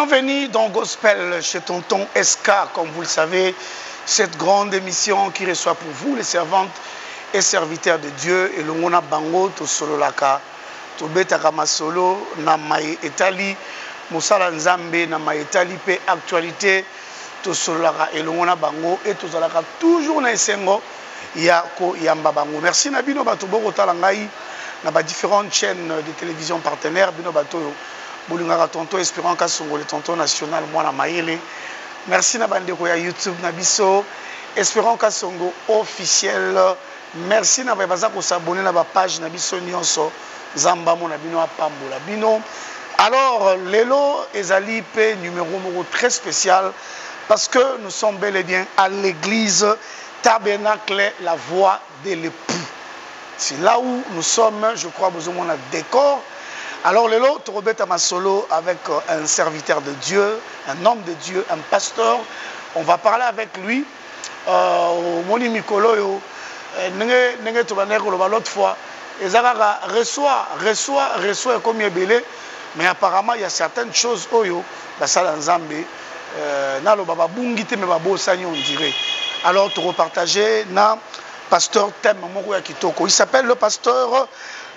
Bienvenue dans Gospel chez Tonton SK, comme vous le savez, cette grande émission qui reçoit pour vous les servantes et serviteurs de Dieu et le mona bango to solo laka to betaka masolo na mai etali musala nzambe na mai etali pe actualité to solo laka et le mona bango et to zalaka toujours na esengo ya ko yamba bango. Merci na bino bato boko tala ngai na ba différentes chaînes de télévision partenaires bino bato Bolingaka tonton espérant kasongo le tonton national mwana maele. Merci na bandeko ya YouTube na biso espérant kasongo officiel. Merci na baza ko s'abonner na ba page na biso nyonso zamba mona bino apambola bino. Alors lelo ezali pe numéro très spécial parce que nous sommes bel et bien à l'église Tabernacle la voix de l'époux. C'est là où nous sommes, je crois besoin mon décor. Alors, Lelo, tu rebelles à ma solo avec un serviteur de Dieu, un homme de Dieu, un pasteur. On va parler avec lui. Moni Mikolo, l'autre fois, reçoit comme il est belé. Mais apparemment, il y a certaines choses, Oyo, la salle en Zambé, Nalo Baba Bungite, mais Babo Sani, on dirait. Alors, tu repartager, na pasteur Thème Moko Yakitoko. Il s'appelle le pasteur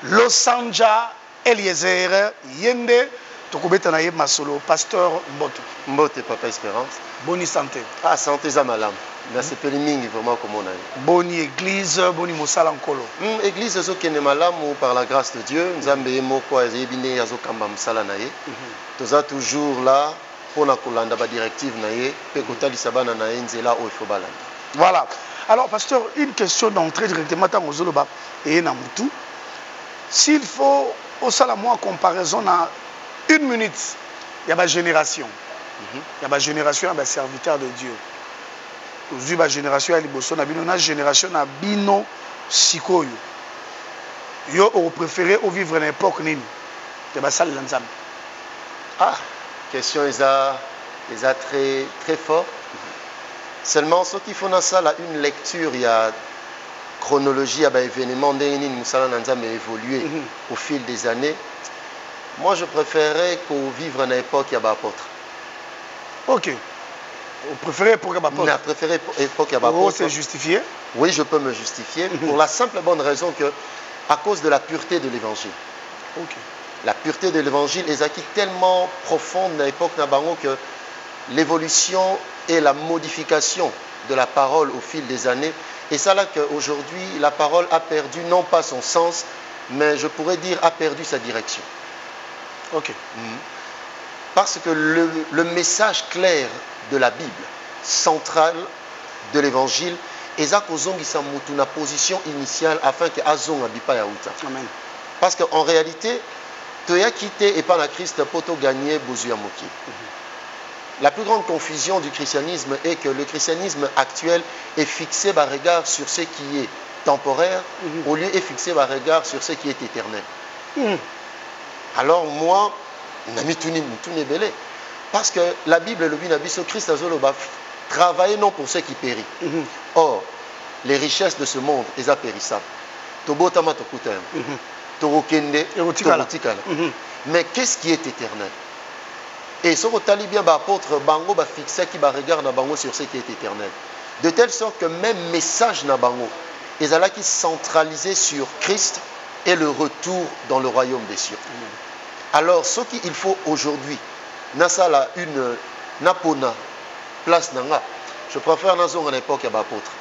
Losanja Eliezer Yende Tokobeta na yeba solo pasteur Mbote. Mbote papa Espérance. Boni santé. Ah santé za malam. Merci Pelimingi vraiment comme on a. Boni église, boni mosala nkolo. Église zo kene malamu par la grâce de Dieu. Nzambe moko ezebine yazo kamba msala na ye. Toza toujours là pour na kolanda ba directive na ye pe kotalisa bana na ye nzela o ifo balanda. Voilà. Alors pasteur, une question d'entrée directement dans Ozoloba et na mutu. S'il faut au salam en comparaison à une minute, il y a ma génération. Il y a ma génération, il y a serviteur de Dieu. Aujourd'hui, ma génération, il y a une génération à Bino Sikoyo. Yo au préféré au vivre une époque nini. Il y a ça l'ensemble. Ah, question est très fort. Seulement ce qu'il faut dans ça là une lecture, il y a chronologie à l'événement d'Enin Moussala Nanzam a évolué au fil des années. Moi, je préférais qu'on vive une époque à apôtre. Ok. Vous préférez époque à apôtre? Je préfère époque à apôtre. Oh, c'est justifié? Oui, je peux me justifier pour la simple bonne raison que, à cause de la pureté de l'évangile. Ok. La pureté de l'évangile est acquis tellement profonde à l'époque Nabango que l'évolution et la modification de la parole au fil des années. Et ça là qu'aujourd'hui, la parole a perdu non pas son sens, mais je pourrais dire a perdu sa direction. Ok. Parce que le message clair de la Bible, central de l'évangile, est na position initiale afin que Azong abipa yaouta. Amen. Parce qu'en réalité, tu as quitté et pas la Christ pour gagner Bozuya Moki. La plus grande confusion du christianisme est que le christianisme actuel est fixé par regard sur ce qui est temporaire, au lieu de fixé par regard sur ce qui est éternel. Alors moi, parce que la Bible, le Binabiso, Christ a travaillé non pour ceux qui périssent. Or, les richesses de ce monde, elles sont périssables. Mais qu'est-ce qui est éternel? Et ce que bien l'apôtre Bango va fixer qui va regarder Bango sur ce qui est éternel. De telle sorte que même message na Bango, ils allaient qui centralisé sur Christ et le retour dans le royaume des cieux. Alors ce qu'il faut aujourd'hui, nasala une napona place nanga, je préfère nazong à l'époque à l'apôtre.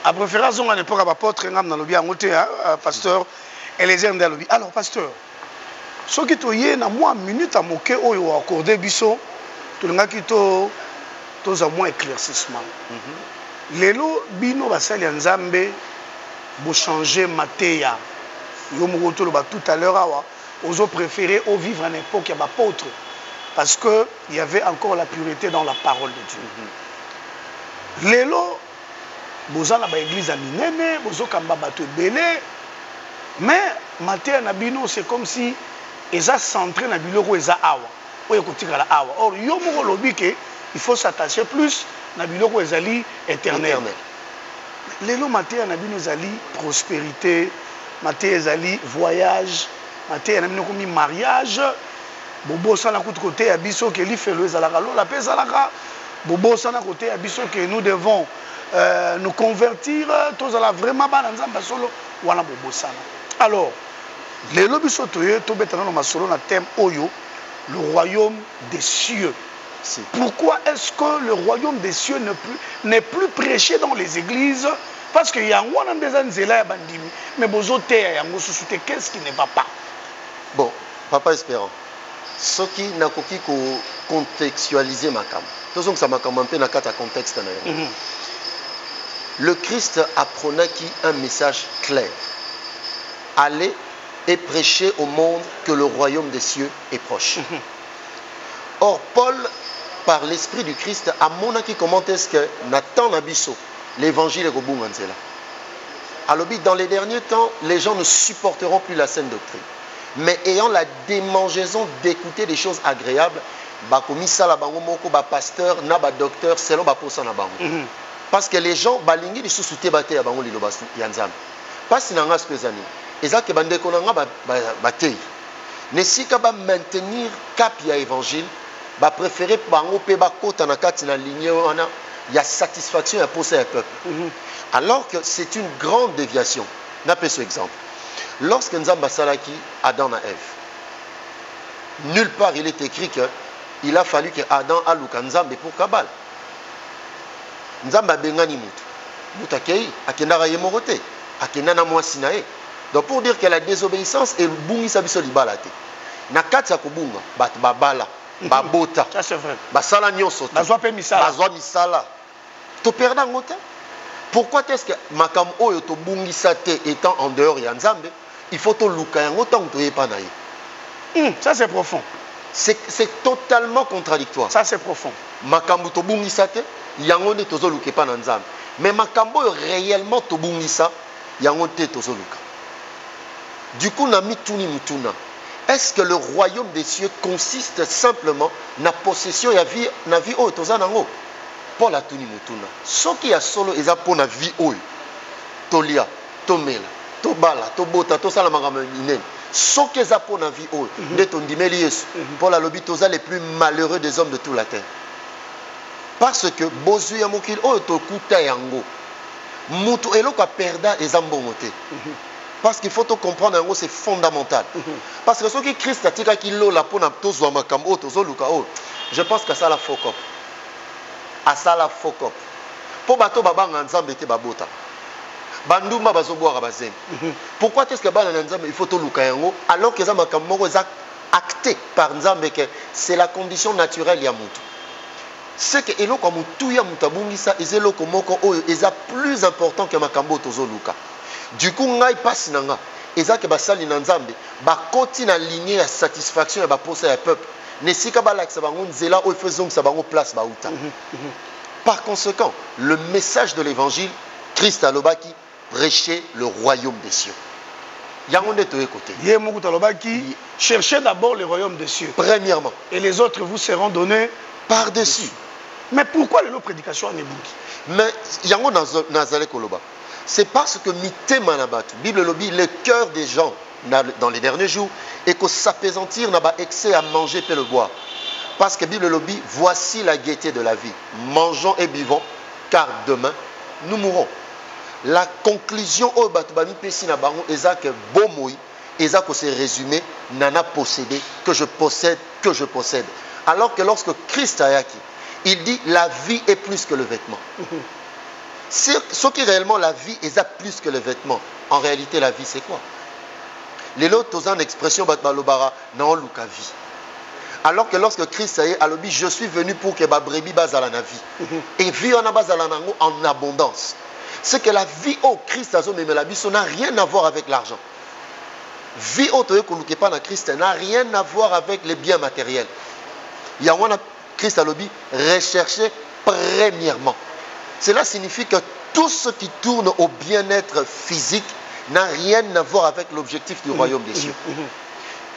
À préférer nazong à l'époque à l'apôtre, ngam na lobi angote pasteur Eliezer Ndalobi. Alors pasteur, ce qui est na moi minute à moquer ou accordé biso tout le qui to moins éclaircissement. Lelo bino basali nzambe bo changer mateya. Yo mo to ba tout à l'heure awa ozo préféré au vivre en époque ya apôtre parce que il y avait encore la pureté dans la parole de Dieu. Lelo bozala ba église a minene bozo kamba bato belé mais mateya na bino c'est comme si eza centré na biloko eza awa oyo kotikala awa. Or yo moko lobi ke il faut s'attacher plus na biloko ezali éternel. Lelo mateya na bino ezali prospérité, mateya ezali voyage, mateya na bino komi mariage bobo sana côté ya biso ke li felo ezalaka lola pe ezalaka bobo sana côté ya biso que nous devons nous convertir tous ala vraiment bana nzamba solo wana bobo sana. Alors lelo biso toye to betana no masolo na thème oyo le royaume des cieux. Pourquoi est-ce que le royaume des cieux n'est plus prêché dans les églises? Parce qu'il y a un des anzela ya bandimi mais bozote ya yango susute, qu'est-ce qui ne va pas? Bon, papa espérant ce qui n'a koki ko contextualiser makam tozong sa makam un peu na kata contexte na yo. Le Christ apprenait qui un message clair: aller et prêcher au monde que le royaume des cieux est proche. Or Paul, par l'esprit du Christ, a monaki comment est-ce que Nathan Nabiso l'évangile est robunganzela. Alors dans les derniers temps, les gens ne supporteront plus la saine doctrine, mais ayant la démangeaison d'écouter des choses agréables, bakomisa la bango moko ba pasteur na ba docteur selon ba posa na bango. Parce que les gens balingi li susute bate ya bango liloba ya nzambe. Parce que nanga spezani ezake bandeko nanga batei. Nesika ba maintenir cap ya évangile, ba préférer bango pe ba kota na kati na ligne wana ya satisfaction ya posa ya peuple. Alors que c'est une grande déviation. N'appelez ce exemple. Lorsque Nzamba salaki Adam et Ève, nulle part il est écrit que il a fallu que Adam aluka Nzambe pour Kabal. Nzamba bengani mutu. Mutu akei akendaka ye morote, akendana mwasi na ye. Donc pour dire que la désobéissance est bungisa biso libala te. Na kati ya kubunga bat babala, babota. Ça c'est vrai. Basala nyonso. Bazwa pe misala. Bazwa misala. To perdre ngote. Pourquoi est-ce que makam oyo to bungisa te étant en dehors ya Nzambe, il faut to luka yango tant to yepa na ye. Ça c'est profond. C'est totalement contradictoire. Ça c'est profond. Makambo to bungisa te yango ne tozo luka pa na Nzambe. Mais makambo réellement to bungisa yango te tozo luka. Du coup na mituni mutuna. Est-ce que le royaume des cieux consiste simplement na possession ya vie na vie oyo toza nango? Paul atuni mutuna. Soki ya solo eza pona vie oyo. Tolia, tomela, tobala, tobota, tosala makambo minene. Soki eza pona vie oyo, nde tondimeli Yesu. Paul alobi toza les plus malheureux des hommes de toute la terre. Parce que bozu ya mokili oyo tokuta yango. Mutu eloko perda eza mbongo te. Parce qu'il faut comprendre yango, c'est fondamental. Parce que soki Christ atika ki lola pona tozwa makambo oyo tozoluka oyo, je pense que ça la fokop. Asala fokop. Po bato babanga Nzambe te babota. Bandumba bazoboaka bazembe. Pourquoi est-ce que bana Nzambe il faut to luka yango alors que za makambo moko eza acté par Nzambe que c'est la condition naturelle ya mutu. C'est que eloko mutu ya mutabungisa ezeloko moko oyo eza plus important que makambo tozo luka. Du coup ngai passe nanga eza ke basali na Nzambe bakoti na lignée ya satisfaction ya baposa ya peuple. Nesika balakisa bango nzela oyo faisons bango place bauta. Par conséquent, le message de l'évangile, Christ alobaki prêcher le royaume des cieux. Yango nde toye côté. Yé mokuta alobaki cherchez d'abord le royaume des cieux. Premièrement, et les autres vous seront donnés par-dessus. Mais pourquoi les prédications en ébouki? Mais yango nazale koloba. C'est parce que mitema na batu. Bible lobi le cœur des gens dans les derniers jours et que s'apaisantir n'a pas excès à manger et le boire. Parce que Bible lobby, voici la gaieté de la vie. Mangeons et buvons, car demain, nous mourrons. La conclusion au Batubami Pessina Baron, Ezak Bomoi, Ezak s'est résumé, Nana possédé, que je possède, que je possède. Alors que lorsque Christ a acquis, il dit la vie est plus que le vêtement. Ce qui réellement la vie est plus que le vêtement. En réalité, la vie c'est quoi? Les autres ont une expression Batmalobara, non Luka vie. Alors que lorsque Christ a dit, je suis venu pour que ma brebis bazala na vie. Et vie en abondance. C'est que la vie au Christ n'a rien à voir avec l'argent. Vie au Christ n'a rien à voir avec les biens matériels. Il y a Christ a dit, recherchez premièrement. Cela signifie que tout ce qui tourne au bien-être physique n'a rien à voir avec l'objectif du royaume des cieux.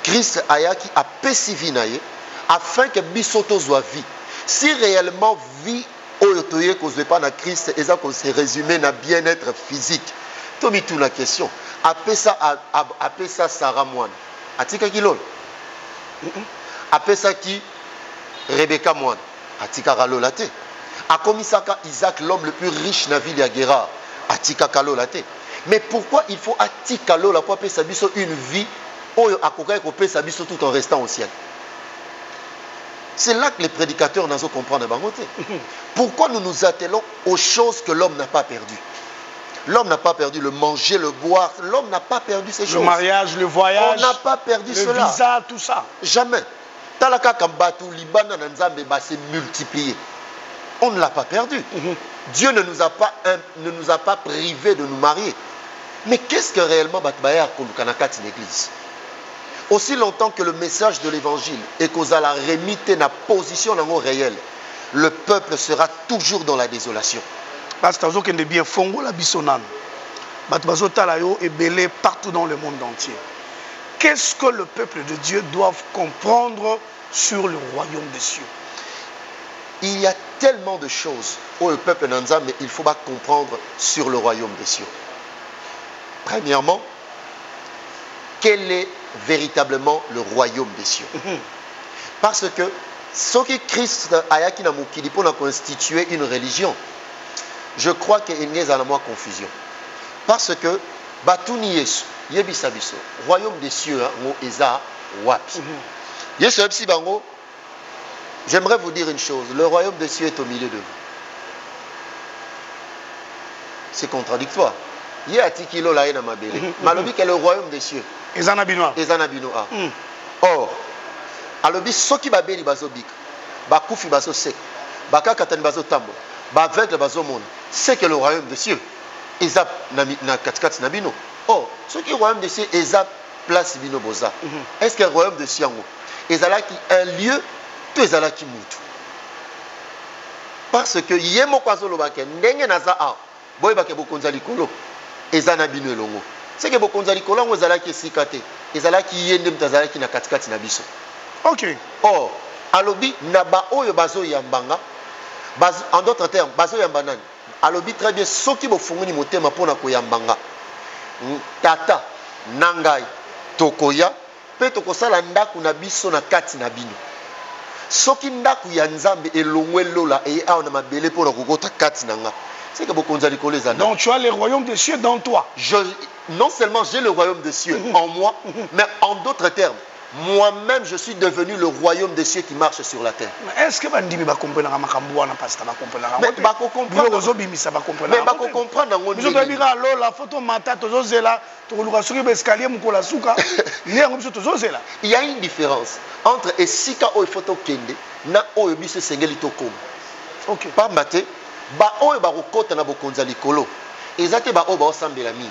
Christ ayaki a pesivinaye afin que bisoto soit vie. Si réellement vie oyotoye cause pas na Christ et ça se résumer na bien-être physique. Tomi tout la question. Apesa Sarah moine. Atika kilol. apesaki Rebecca moine atikaka lola te. Akomisaka Isaac l'homme le plus riche na ville ya Guérard atikaka lola te. Mais pourquoi il faut atika lola pour apesa biso une vie oyo akokai kopesa biso tout en restant au ciel? C'est là que les prédicateurs n'ont pas compris. Pourquoi nous nous attelons aux choses que l'homme n'a pas perdues? L'homme n'a pas perdu le manger, le boire. L'homme n'a pas perdu ces choses. Le mariage, le voyage. On n'a pas perdu cela. Le visa, tout ça. Jamais. Talaka Kambatu, Liban, Nanzambe, s'est multiplié. On ne l'a pas perdu. Dieu ne nous a pas privés de nous marier. Mais qu'est-ce que réellement Batbaya Kolukanaka une église? Aussi longtemps que le message de l'évangile est qu'aux la remite na position dans réel, le peuple sera toujours dans la désolation. Parce que vous avez bien fongo la bisonan. Batbazo talayo est belé partout dans le monde entier. Qu'est-ce que le peuple de Dieu doit comprendre sur le royaume des cieux? Il y a tellement de choses où le peuple nanza, mais il faut pas comprendre sur le royaume des cieux. Premièrement, quel est véritablement le royaume des cieux? Parce que ce que Christ a constitué une religion, je crois qu'il n'y a pas de confusion. Parce que Batuni Yesu, Yebisabiso, royaume des cieux, Eza Wapi. J'aimerais vous dire une chose, le royaume des cieux est au milieu de vous. C'est contradictoire. Malobi est le royaume des cieux. Ezanabinoa. Or, alobi soki babeli bazobika, bakufi bazosek, bakakatani bazotambo, baveugle bazomona, c'est que le royaume des cieux eza na katikati na bino. Or, soki le royaume des cieux eza place bino boza. Est-ce que le royaume des cieux ezalaki un lieu to ezalaki mutu? Parce que yemo kwazolobake ndenge naza a boyebake bokonza likolo ezana bino elongo. C'est que bokonza likolo ngo ezalaki esikate, ezalaki yende mtazalaki na katikati na biso. OK. Or, alobi na ba oyo bazo yambanga, en d'autres termes, bazo yambanani. Alobi très bien soki bofunguni motema pona ko yambanga. Tata nangai tokoya pe tokosala ndaku na biso na kati na bino. Soki ndaku ya nzambe elongwe lola e a na mabele pona kokota kati nanga. C'est que bokonza likolo ezana. Donc tu as le royaume des cieux dans toi. Non seulement j'ai le royaume des cieux en moi, mais en d'autres termes, moi-même je suis devenu le royaume des cieux qui marche sur la terre. Est-ce que bandimi ba comprendre na makambo wana pastor ba comprendre na? Mais ba comprendre. Bozo bimisa ba comprendre. Mais ba comprendre ngo. Biso tobika lo la photo mata tozo zela to luka soki ba escalier mukola suka. Nengo biso tozo zela. Il y a une différence entre esika o photo kende na o biso sengeli to kom. OK. Pas maté ba oyo ba kokota na bokonza likolo. Ezate ba o ba osambela mingi.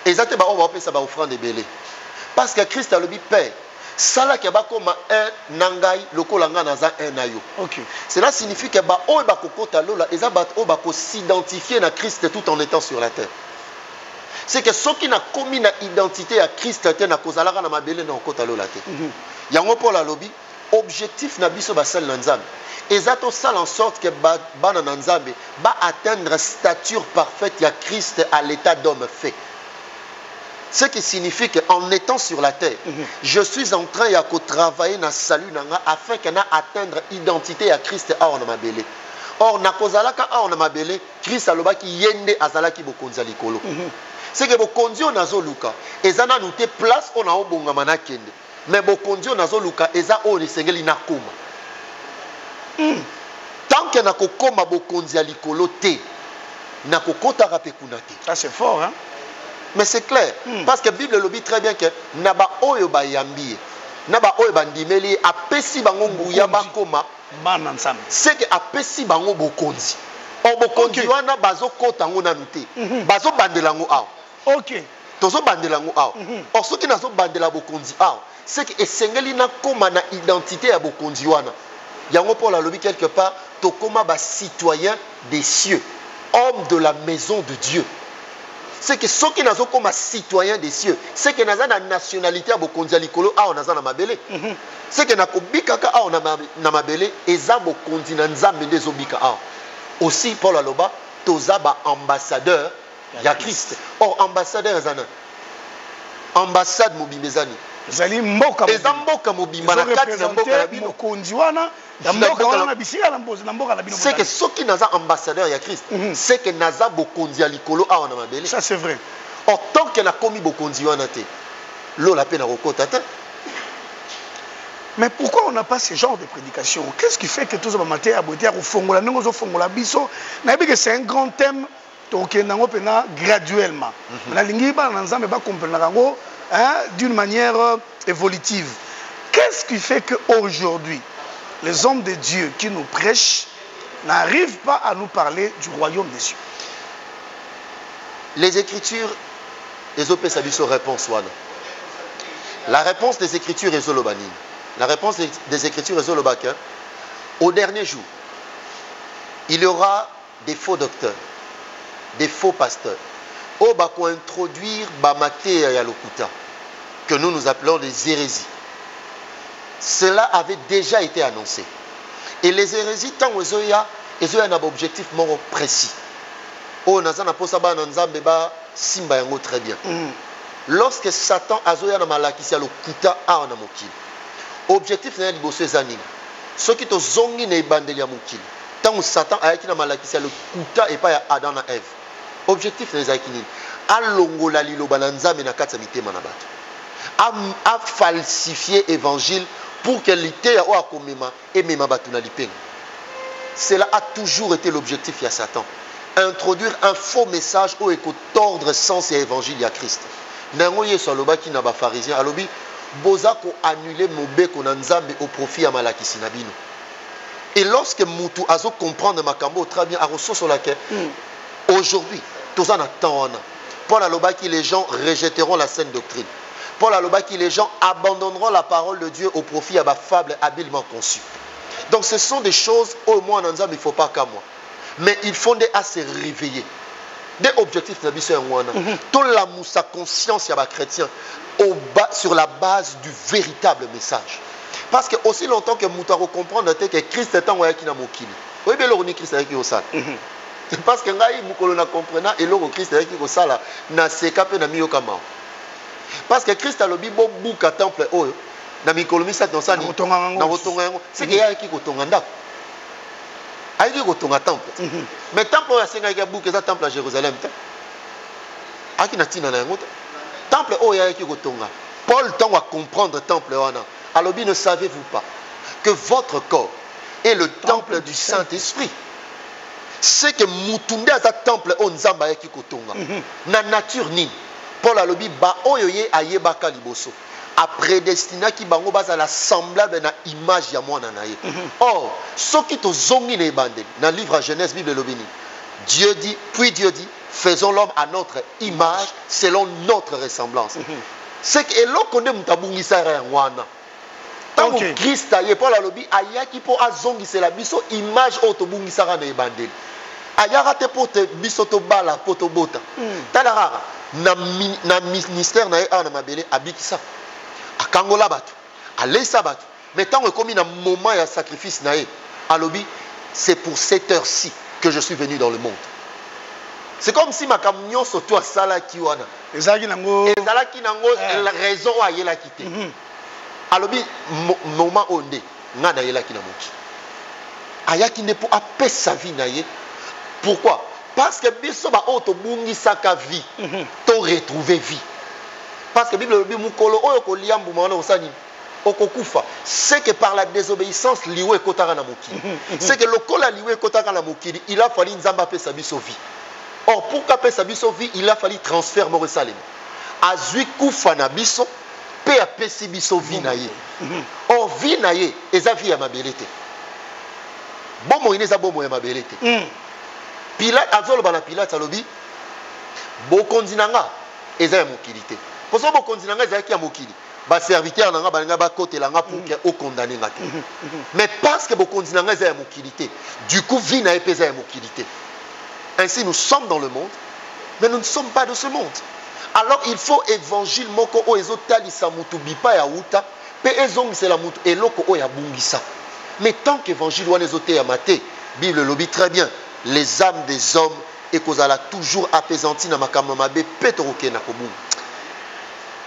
Ezate ba o ba opesa ba offrande belé. Parce que Christ a le dit Père, sala ke ba koma un nangai lokola nga naza un nayo. OK. Cela signifie que ba o ba kokota lola eza ba o ba ko s'identifier na Christ tout en étant sur la terre. C'est que ceux qui n'a commis na identité à Christ te na kozalaka na mabele na kokota lola te. Yango pour la lobby, objectif na biso ba sal na nzambe. Ezato sal en sorte que bana na nzambe ba atteindre stature parfaite ya Christ à l'état d'homme fait. Ce qui signifie qu'en étant sur la terre, je suis en train de travailler dans le salut afin que atteindre l'identité à Christ à Onamabele. Or, na kozalaka a Onamabele, Christ alobaki yende azalaki bokonza likolo. C'est que bokonzi onazo luka, ezana nous te place on a obonga manakende. Mais bokonzi onazo luka eza o lisengeli nakoma. Tant que nakokoma bokonzi likolo te, nakokota rapekunate. Ça c'est fort hein. Mais c'est clair, parce que la Bible le dit très bien que naba oyo ba yambi, naba oyo bandimeli apesi bango nguya bakoma bananzambe. C'est que apesi bango bokonzi. O bokonzi wana bazo kota ngo na mite. Bazo bandela ngo aw. OK. Tozo bandela ngo aw. Or soki nazo bandela bokonzi aw, c'est que esengeli na koma na identité ya bokonzi wana. Yango pour la lobby quelque part, tokoma ba citoyen des cieux, homme de la maison de Dieu. C'est que ceux qui n'ont pas comme citoyen des cieux, c'est que nous avons la nationalité à Bokonza Likolo, à on a na mabele. C'est que nous avons bikaka à on a na mabele, et za Bokonzi na nzambe des obika à. Aussi Paul Aloba, toza ba ambassadeur ya Christ. Or ambassadeur zana, ambassade mobimezani. ezali mboka eza mboka mobimba na kati ya mboka na bino mokonzi wana ya mboka wana na bisika na mboka na bino c'est que soki naza ambassadeur ya Christ c'est que naza bokonzi ya likolo awa na mabele ça c'est vrai en tant que nakomi bokonzi wana te lola pe na kokota te. Mais pourquoi on n'a pas ce genre de prédication? Qu'est-ce qui fait que tous les matins à beauté à fongola nous fongola biso na que c'est un grand thème tokendango pena graduellement na lingi ba na nzambe ba comprendre d'une manière évolutive. Qu'est-ce qui fait que aujourd'hui les hommes de Dieu qui nous prêchent n'arrivent pas à nous parler du royaume des cieux? Les Écritures les opé sabiso réponse wana. La réponse des Écritures est zolobani. La réponse des Écritures est zolobaka. Au dernier jour, il y aura des faux docteurs, des faux pasteurs. Au bako introduire bamaté ya lokuta que nous appelons des hérésies. Cela avait déjà été annoncé. Et les hérésies tant ozoya un objectif moro précis. Oh nazana posa ba nzambe ba simba yango très bien. Lorsque Satan azoya na malakisi ya lokuta a na mokili. Objectif na liboso ezani. Soki to zongi na ebandeli ya mokili. Tant Satan ayaki na malakisi ya lokuta et pas ya Adam na Ève. Objectif na ezaki nini? Alongola liloba na nzambe na kati ya mitema na bato. A falsifier évangile pour que l'ité o akomema et mema bato na lipenga. Cela a toujours été l'objectif ya Satan. Introduire un faux message au éco tordre sens et évangile ya Christ. Nango yeso alobaki na ba pharisien alobi boza ko annuler mobeko na nzambe au profit ya malakisi na bino. Et lorsque mutu azo comprendre makambo très bien a ressource laquelle aujourd'hui toza na temps Paul alobaki les gens rejetteront la saine doctrine. Paul alobaki les gens abandonneront la parole de Dieu au profit à ma fable habilement conçue. Donc ce sont des choses au moins en nzambe il faut pas qu'à moi. Mais il faut à se réveiller. Des objectifs na biso ngwana. Tout la moussa conscience ya ba chrétien sur la base du véritable message. Parce que aussi longtemps que moutaro comprendre que Christ est en wayaki na mokili. Oui bien le Christ est qui au sala. C'est parce que ngai mukolo na comprendre et le Christ est qui au sala na seka pe na miyoka ma. Parce que Christ a le bibo buka temple oyo na mikolo misa tonsa ni na botonga yango. C'est que yaki ko tonga ndako. Aïe ko tonga temple. Mais temple ya senga ya buka za temple à Jérusalem te. Aki na tina na yango te. Temple oyo yaki ko tonga. Paul tend à comprendre temple wana. Alors, ne savez-vous pas que votre corps est le temple du Saint-Esprit? C'est que Moutounde à temple on nzamba yaki kotonga. Na nature ni. Paul alobi ba oyoye ayebaka liboso. A prédestiné ki bango baza la semblable na image ya mwana na ye. Or, ce qui to zongi ne bande dans le livre à Genèse Bible lobini. Dieu dit, puis Dieu dit, faisons l'homme à notre image selon notre ressemblance. C'est que eloko nde mutabungisa wana. Tant que Christ a yé Paul alobi ayaki po azongisela biso image otobungisaka na ebandeli. Ayaka te po te biso to bala po to bota. Talara na ministère na na mabele abikisa. Akangola bato. Alesa bato. Mais tant que comme na moment ya sacrifice na ye alobi c'est pour cette heure-ci que je suis venu dans le monde. C'est comme si ma camion so toi sala ki wana. Ezalaki nango la raison ayela kité. Alobi moment onde ngana yelaki na moki ayaki ne po apesa sa vie na ye. Pourquoi? Parce que biso ba oto bungi saka vie to retrouver vie. Parce que Bible lobi mukolo oyo ko liambu mwana osani okokufa. C'est que par la désobéissance liwe kotaka na moki. C'est que lokola liwe kotaka na moki, il a fallu nzamba pesa biso vie. Or pour ka pesa biso vie, il a fallu transfert mo Yerusalem. Azui kufa na biso pe apesi biso vie na ye. Or vie na ye eza vie ya mabele te. Bomo ineza bomo ya mabele te. Pilate azoloba na Pilate alobi bokonzi nanga eza ya mokili te. Poso bokonzi nanga eza ya mokili. Ba serviteur nanga balinga ba kotela nga pour que o condamner nga te. Mais parce que bokonzi nanga eza ya mokili te, du coup vie na ye pesa ya mokili te. Ainsi nous sommes dans le monde, mais nous ne sommes pas de ce monde. Alors il faut évangile moko o ezotali sa mutu bipa ya uta pe ezongisa la mutu eloko o ya bungisa. Mais tant qu'évangile wana ezote ya maté, Bible lobi très bien, les âmes des hommes et kozala toujours apaisanti na makambo mabe pe toroke na kobu.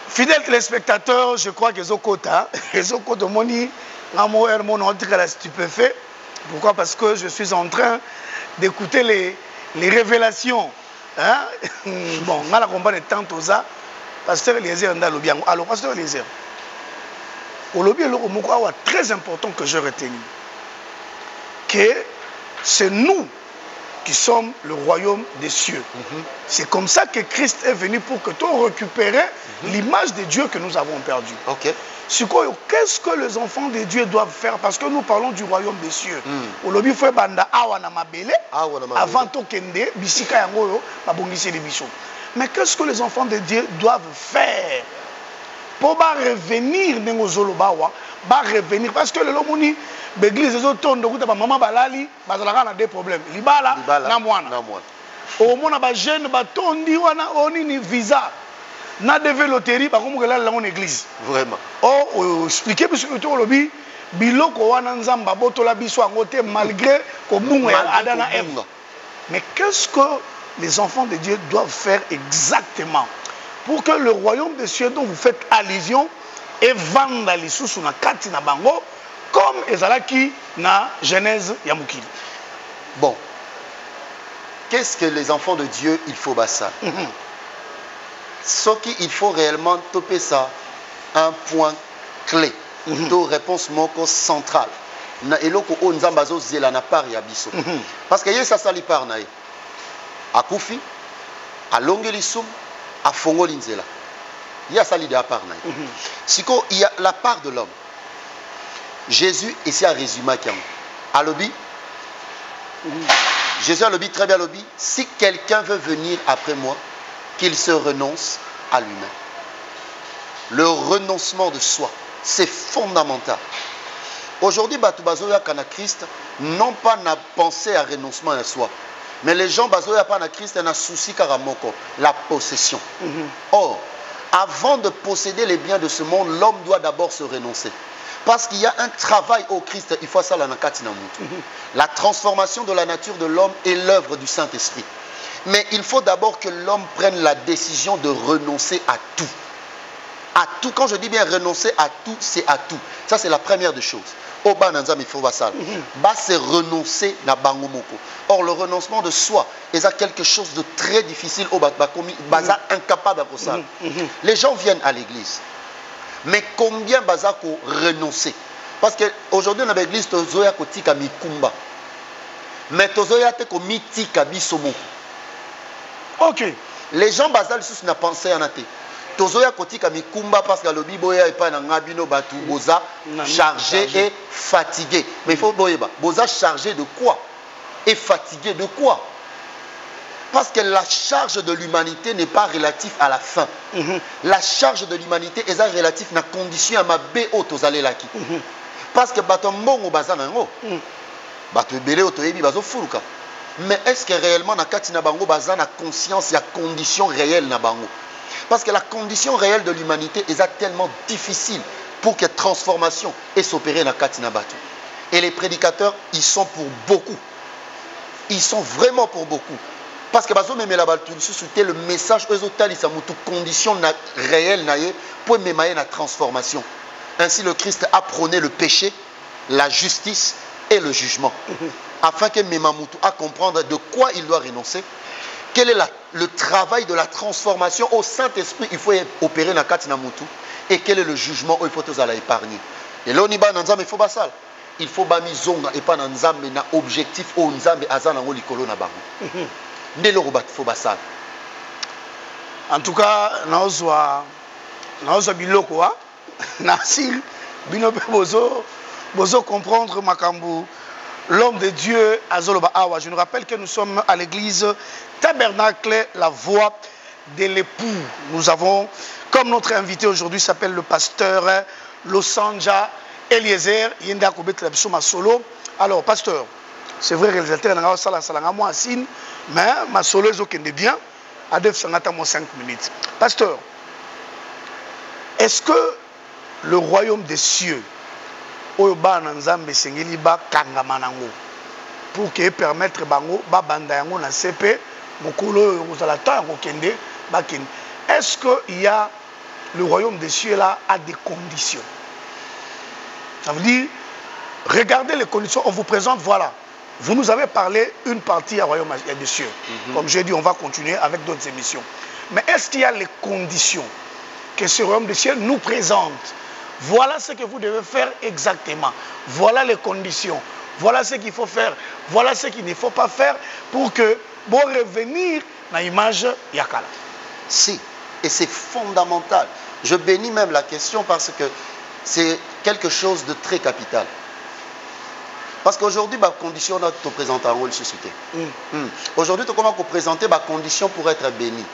Fidèles téléspectateurs, je crois que Zokota, Zokota Moni, Namo Hermon, on dirait stupéfait. Pourquoi? Parce que je suis en train d'écouter les révélations. Hein? Bon, on a la compagnie tant aux ça. Pasteur Eliezer Ndalobi. Alors, Pasteur Eliezer, au lobby, très important que je retenu, que c'est nous qui sommes le royaume des cieux. C'est comme ça que Christ est venu pour que tu récupères l'image de Dieu que nous avons perdue. Ok. Qu'est-ce que les enfants de Dieu doivent faire? Parce que nous parlons du royaume des cieux. Au lobby, il faut banda awana mabele avant to kende bisika yango ba bongisi les bichons. Mais qu'est-ce que les enfants de Dieu doivent faire pour revenir dans Zolobawa, revenir? Parce que le lomoni l'église des autres de maman balali bazalaka des problèmes. Libala na mwana. Au mona ba jeune ba tondi wana oni ni visa. Na devait loterie ba comme la en église. Vraiment. Oh expliquer parce que to lobi biloko wana nzamba botola biso ngote malgré ko mungu ya adana Eve. Mais qu'est-ce que les enfants de Dieu doivent faire exactement pour que le royaume des cieux dont vous faites allusion et vendre les sous na kati na bango comme ezalaki na Genèse ya mukili? Bon. Qu'est-ce que les enfants de Dieu il faut bassa? Ce qu'il faut réellement toper ça un point clé. To réponse moko centrale. Na eloko o nzamba zo zela na part ya biso. Parce que yesa sali par na ye. Akufi, alongeli sum, afongoli nzela. Ya sali de part na ye. Siko il y a la part de l'homme. Jésus ici a résumé qui a lobby. Jésus a lobby très bien lobby. Si quelqu'un veut venir après moi, qu'il se renonce à lui-même. Le renoncement de soi, c'est fondamental. Aujourd'hui, Batubazoya Kana Christ n'ont pas na pensé à renoncement à soi. Mais les gens Bazoya Pana Christ n'a souci karamoko, la possession. Or, avant de posséder les biens de ce monde, l'homme doit d'abord se renoncer. Parce qu'il y a un travail au Christ, il faut ça la la transformation de la nature de l'homme est l'œuvre du Saint-Esprit. Mais il faut d'abord que l'homme prenne la décision de renoncer à tout. À tout. Quand je dis bien renoncer à tout, c'est à tout. Ça, c'est la première des choses. Il faut c'est renoncer na bangomoko. Or, le renoncement de soi est quelque chose de très difficile. Incapable de ça. Les gens viennent à l'église. Mais combien bazako renoncer? Parce qu'aujourd'hui, dans l'église, tozoya kotika mikumba. Mais tozoya te ko mitika bisomo. Ok. Les gens basal sous na pensé en athée. Tozoya kotika mikumba parce que le biboya et pas na ngabino batu boza chargé et fatigué. Mais il faut boyeba. Boza chargé de quoi? Et fatigué de quoi? Parce que la charge de l'humanité n'est pas relative à la fin. La charge de l'humanité est relative à la condition à ma béo tozale laki. Parce que batombongo bazanango. Batobele otoyebi bazo furuka. Mais est-ce que réellement na kati na bango bazana conscience ya condition réelle na bango? Parce que la condition réelle de l'humanité est tellement difficile pour que transformation ait s'opérer na kati na batu. Et les prédicateurs, ils sont pour beaucoup. Ils sont vraiment pour beaucoup. Parce que le message aux conditions réelles pour mener la transformation. Ainsi le Christ a prôné le péché, la justice et le jugement. Afin que Memamutu a comprendre de quoi il doit renoncer. Quel est le travail de la transformation au Saint-Esprit il faut opérer dans Katina Mutu. Et quel est le jugement où il faut épargner. Et là on y va dans il faut basal. Il faut bami zonga et pas dans nzambe na objectif au nzambe azana ngo likolo na bango. En tout cas, naozwa biloko nasir bino pe bozo comprendre makambu l'homme de Dieu azoloba awa. Je nous rappelle que nous sommes à l'église Tabernacle, la voix de l'époux. Nous avons comme notre invité aujourd'hui s'appelle le pasteur Losanja Eliezer Yenda Kobet la solo. Alors pasteur, c'est vrai réalisateur na sala sala moi signe. Mais ma solo est bien. À 5 minutes. Pasteur, est-ce que le royaume des cieux, pour que permettre bango babandayango na CP, est-ce qu'il y a le royaume des cieux là a des conditions. Ça veut dire, regardez les conditions, on vous présente, voilà. Vous nous avez parlé une partie à royaume des cieux. Comme j'ai dit, on va continuer avec d'autres émissions. Mais est-ce qu'il y a les conditions que ce royaume des cieux nous présente? Voilà ce que vous devez faire exactement. Voilà les conditions. Voilà ce qu'il faut faire. Voilà ce qu'il ne faut pas faire pour que bon revenir dans l'image Yakala. Si, et c'est fondamental. Je bénis même la question parce que c'est quelque chose de très capital. Parce qu'aujourd'hui, ma condition, on te présente un rôle société. Aujourd'hui, tu commences à présenter ma condition pour être béni.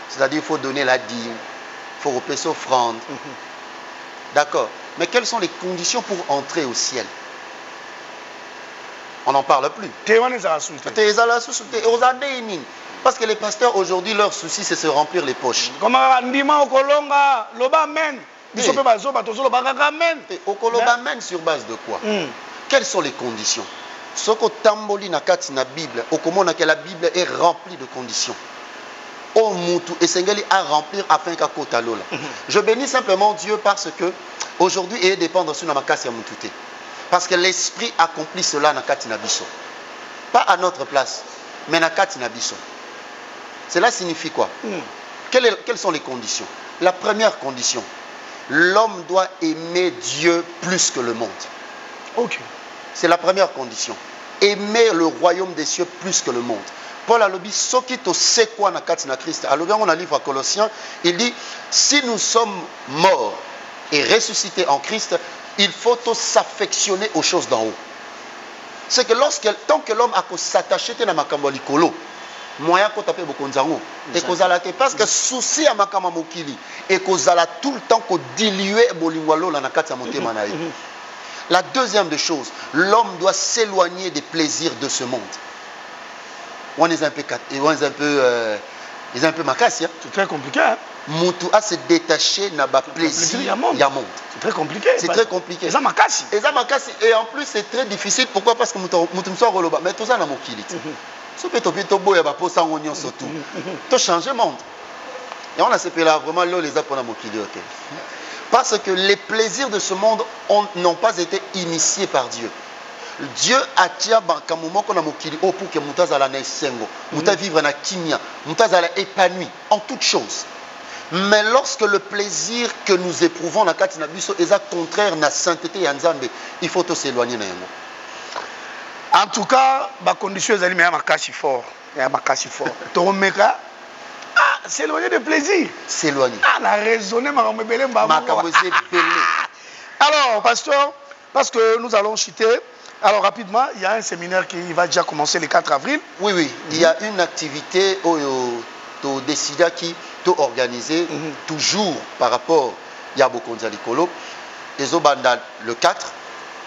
C'est-à-dire, il faut donner la dîme, il faut repayer ses offrandes. D'accord. Mais quelles sont les conditions pour entrer au ciel? On n'en parle plus. Parce que les pasteurs aujourd'hui, leur souci, c'est se remplir les poches. Amen sur base de quoi? Quelles sont les conditions? Ce que tamboli na kati na Bible, au comment que la Bible est remplie de conditions. Oh mutu et sengeli à remplir afin qu'à kota lola. Je bénis simplement Dieu parce que aujourd'hui il dépend sur na makasi ya mutute. Parce que l'esprit accomplit cela na kati na biso. Pas à notre place, mais na kati na biso. Cela signifie quoi? Quelles sont les conditions? La première condition, l'homme doit aimer Dieu plus que le monde. Ok. C'est la première condition. Aimer le royaume des cieux plus que le monde. Paul a dit, ce qui te sait quoi na kati na Christ. Alors on a un livre à Colossiens, il dit, si nous sommes morts et ressuscités en Christ, il faut s'affectionner aux choses d'en haut. C'est que tant que l'homme a s'attacher à makambo likolo, moyen ko taper beaucoup nzango et kozala te parce que souci à makama mokili et kozala tout le temps ko diluer bolingwalo na kati ya motema na ye. La deuxième des choses, l'homme doit s'éloigner des plaisirs de ce monde. On est un peu makasi. C'est très compliqué. Hein? Moutou a se détaché na ba plaisir monde. C'est très compliqué. C'est très compliqué. Et makasi. Et en plus c'est très difficile. Pourquoi? Parce que moutou mso roloba. Mais tout ça na mokili. Ce que tu as boya ba posa ngonion surtout. Tu changes le monde. Et on a ce là vraiment là les apona mokili. Parce que les plaisirs de ce monde n'ont pas été initiés par Dieu. Dieu a tia bankamumo kona mokili pour que mutazala na esengo, muta vivre na kimia, mutazala épanoui en toutes choses. Mais lorsque le plaisir que nous éprouvons na kati na biso est contraire na sainteté ya Nzambe, il faut s'éloigner na yango. En tout cas, ma condition est à makasi fort, ya makasi fort. Toromeka s'éloigner de plaisir. S'éloigner. On a raisonné Alors, pasteur, parce que nous allons chuter. Alors rapidement, il y a un séminaire qui va déjà commencer le 4 avril. Oui. Il y a une activité au décida qui est organisée toujours par rapport à Yabo Konzalikolo. Les Obanda le 4,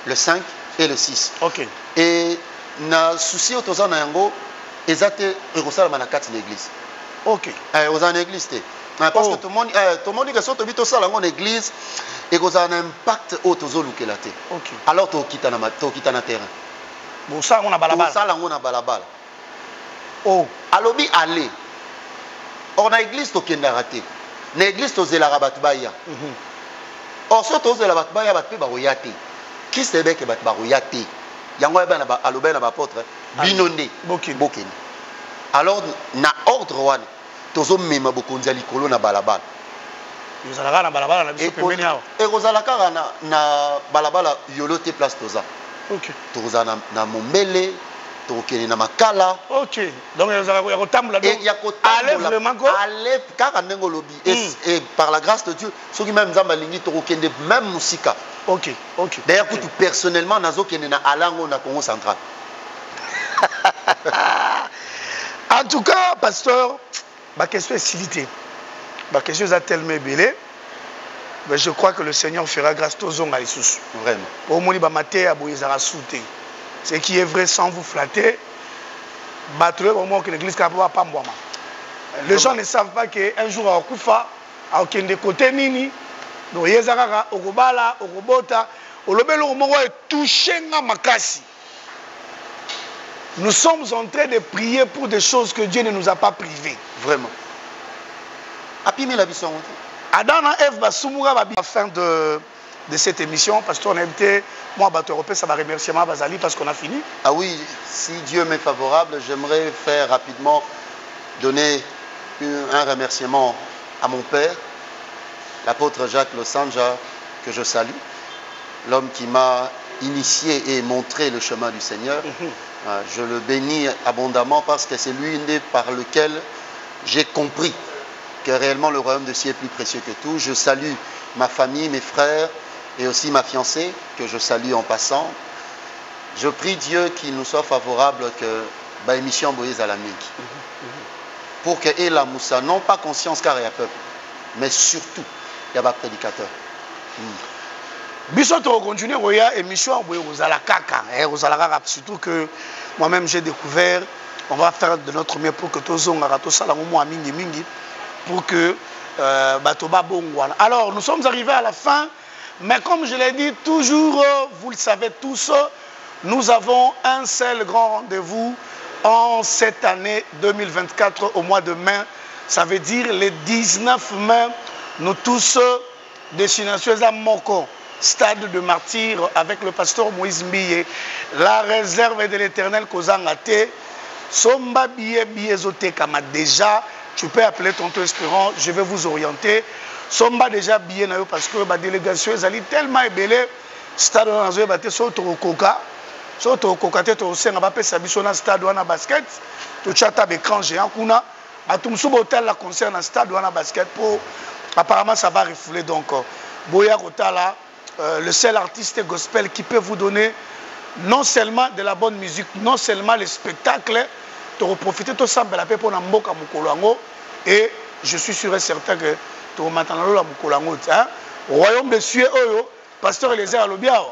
le 5 et le 6. Ok. Et na souci au Tozan Yango, ils ont été dans l'église. Ok. Aux en église. Parce que tout le monde dit que si tu habites en église, et que ça a un impact au tozo lukelate. Ok. Alors tu quittes na terrain. Bon ça on a balabala. Ça on a balabala. Oh. Alobi aller. Or na église to kenda raté. Na église to zela rabat baya. Or so to zela rabat baya bat pe ba royate. Qui se be ke bat ba royate. Yango ba na ba alobe na ba apôtre binonde bokeni. Alors na ordre wana tozo mema bokonza likolo na balabala. Yozalaka na balabala na biso pembeni awa. Et kozalaka na balabala yolote place toza. OK. Toza na mombele, tokene na makala. OK. Donc yozalaka ya kotambola donc. Ya kotambola. Allez vraiment ko. Allez kaka ndengo lobi et par la grâce de Dieu, ceux qui même nzamba lingi tokende même musika. OK. D'ailleurs tout personnellement nazo kene na alango na Congo central. En tout cas, pasteur, ma question est civité. Ma question est tellement belle. Mais je crois que le Seigneur fera grâce aux hommes à l'Issus. Vraiment. Au moins, il ce qui est vrai sans vous flatter, que l'église ne va pas moi. Les gens ne savent pas qu'un jour à Okufa, à aucun des côtés, Nini, donc Yezara, Okobala, Okobota, Olobelo Moro est touché à Makasi. Nous sommes en train de prier pour des choses que Dieu ne nous a pas privées. Vraiment. Adana F Basumura à la fin de cette émission, parce qu'on a invité moi Bateau Européen, ça va remercier ma Bazali parce qu'on a fini. Ah oui, si Dieu m'est favorable, j'aimerais faire rapidement donner un remerciement à mon père, l'apôtre Jacques Losanja, que je salue, l'homme qui m'a initié et montré le chemin du Seigneur. Je le bénis abondamment parce que c'est lui par lequel j'ai compris que réellement le royaume de ciel est plus précieux que tout. Je salue ma famille, mes frères et aussi ma fiancée, que je salue en passant. Je prie Dieu qu'il nous soit favorable que l'émission Boïse à la Migue. Pour que et la Moussa, non pas conscience car il y a peuple, mais surtout, il y a un prédicateur. Bisous, on continue, il y a une émission aux Alakaka, surtout que moi-même j'ai découvert, on va faire de notre mieux pour que tous les gens pour que Batoba Bongwana. Alors, nous sommes arrivés à la fin, mais comme je l'ai dit, toujours, vous le savez tous, nous avons un seul grand rendez-vous en cette année 2024 au mois de mai. Ça veut dire le 19 mai, nous tous, destination à Moko, stade de martyr avec le pasteur Moïse Mbiye, la réserve de l'Éternel Kozangate, Somba Biye Biyezote Kama déjà. Tu peux appeler Tonton Espérant, je vais vous orienter. Somba déjà bien parce que la délégation est tellement ébélée. Stade dans le bâtiment, surtout au Coca. Surtout au Coca, tu sais, on va pas s'habiller dans le stade dans basket. Tu as un écran géant. À tout le hôtel, la concert dans le stade dans basket. Apparemment, ça va refouler. Donc, Boya Rotala, le seul artiste gospel qui peut vous donner non seulement de la bonne musique, non seulement les spectacles, tu vas profiter de ça pour Namboka Mukoloango et je suis sûr et certain que tu vas m'entendre la Mukoloango. Royaume de cieux, pasteur Eliezer Alobia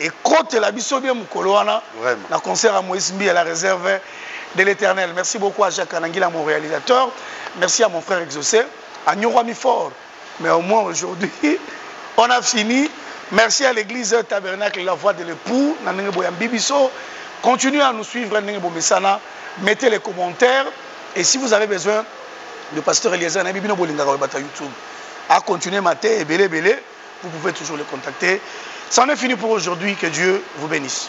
et côté la Bissobia Mukoloana, la concert à Moïse Mbi à la réserve de l'Éternel. Merci beaucoup à Jacques Anangila, mon réalisateur. Merci à mon frère Exaucé, à Nyorami Fort. Mais au moins aujourd'hui, on a fini. Merci à l'église Tabernacle, la voix de l'époux, Nanenge Boyam Bibiso. Continuez à nous suivre, Nanenge Bomesana. Mettez les commentaires et si vous avez besoin de pasteur Eliezer Nabibino Bolinga YouTube à continuer mater et belé, vous pouvez toujours le contacter. Ça en est fini pour aujourd'hui, que Dieu vous bénisse.